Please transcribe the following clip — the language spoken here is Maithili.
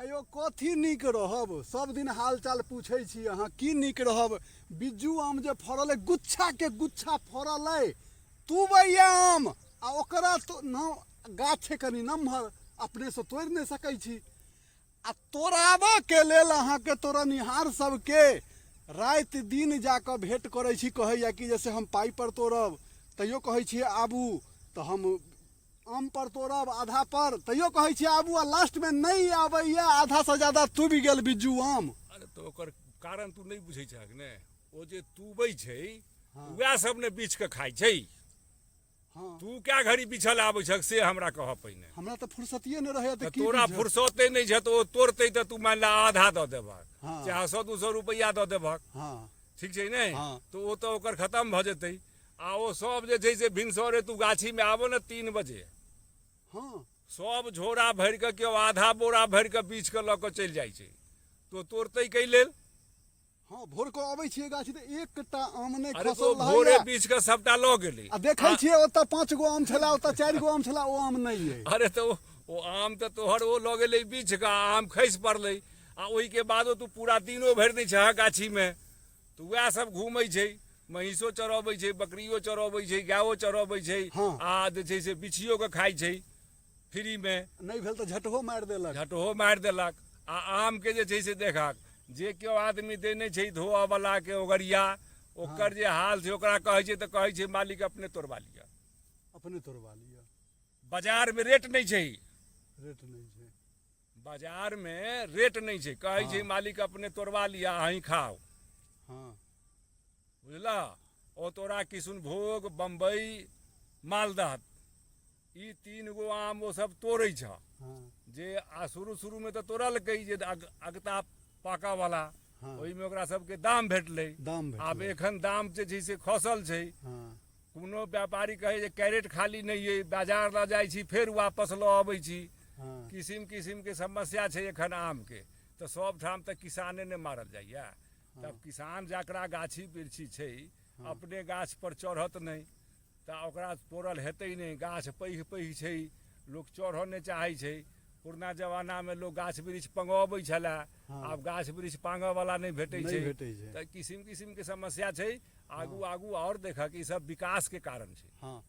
यौ कथी नीक रहब, सब दिन हालचाल पूछै छी अहाँ, की नीक रहब। बिज्जू आम जे फड़ल अइ, गुच्छा के गुच्छा फड़ल अइ, तुबै आम आ ओकरा तो न गाछ छै कनि नमहर, अपने से तोड़ि नहि सकै छी। आ तोड़ाबऽ के लेल अहाँके तोड़निहार सबके राति दिन जाकऽ भेंट करै छी, कहैया कि जैसे हम पाइ पर तोड़ब, तैयो कहै छियै आबू तऽ हम आम पर तोड़ब आधा पर, तैयो कहै छियै आबू, आ लास्टमे नहि आबैया, आधा से ज्यादा तुबि गेल बिज्जू आम। अरे तो ओकर कारण तू नहीं बुझै छहक ने, ओ जे तुबै छै हाँ। वएह सब ने बीछ के खाइ छै। हाँ, तू क्या घड़ी बिछल आबै छक से हमरा कह पहिने। हमरा तऽ फुर्सतिये नहि रहैया तऽ की तोरा बुझब। फुर्सते नहीं छै तो ओ तोड़तै तऽ तू मान ला आधा दऽ देबहक, हाँ। चाहे 100-200 रुपैया दऽ देबहक, हाँ ठीक छै ने। हाँ। तो ओ तऽ ओकर खत्म भऽ जेतै। आ ओ सब जे छै से भिनसरे तू गाछी में आबो ने 3 बजे, हाँ सब झोरा भरि के केओ आधा बोरा भरि के बीछ के लऽ कऽ चलि जाइ छै, तो तोड़तै कै लेल। हाँ, भोर कऽ अबै छियै गाछी तऽ एकटा आम नहि अरे तो खसल भोरे रहैया। बीछ के सबटा लऽ गेलै। आ देखै छियै ओतऽ 5 गो आम छला, ओतऽ 4 गो आम छला, ओ आम नहि अइ। अरे तो ओ आम तो तोहर ओ लऽ गेलै बीछ के, आम खसि पड़लै, आ ओहिके बादो तू पूरा दिनो भरि नहि छह गाछी में। तो वएह सब घूमै छै, महीषो चरबै छै, बकरियो चरबै छै, गायो चरबै छै, हाँ। आ जे छै से बिछियो के खाइ छै फ्री में। नहि भेल तऽ झटहो मारि देलक। झटहो मारि देलक। आ आम के जे छै से देखक, जे केओ आदमी देने छै धोआ वाला के ओगरिया, ओकर जे हाल छै ओकरा कहै छै तऽ कहै छै मालिक अपने तोड़वा लिअ। अपने तोड़वा लिअ, बाजार में रेट नहीं छै, रेट नहीं छै। बाजार में रेट नहीं छै, कहै छै मालिक अपने तोड़वा लिया अहीं खाओ। हाँ बुझला। ओ तोरा किशुनभोग, बम्बई, मालदह, ई 3 गो आम वो सब तोड़ै छ। हाँ जे आ शुरू में तो तोड़लकै जे अगता पाका वाला, हाँ। ओहिमे ओकरा सबके दाम भेटलै। दाम आब भेटलै। एखन दाम जे छै से खसल छै। हाँ कोनो व्यापारी कहे जे कैरेट खाली नहीं है, बाजार लऽ जाइ छी फेर वापस लऽ अबै छी। हाँ किसिम किसिम के समस्या छै एखन आम के, तो सब ठाम तऽ किसाने ने मारल जाइया। तब किसान जकरा गाछी वृक्षी छै, अपने गाछ पर चढ़त नहीं तऽ ओकरा तोड़ल हेतै नहीं। गाछ पैघ पैघ छै, लोक चढ़ऽ नहि चाहै छै। पुरना जमाना में लोग गाछ वृक्ष पंगबै छलै, आब गाछ वृक्ष पांगऽ वाला नहीं भेटै छै। तऽ किसिम किसिम के समस्या छै। आगू आगू और देखक, ई सब विकास के कारण छै। हाँ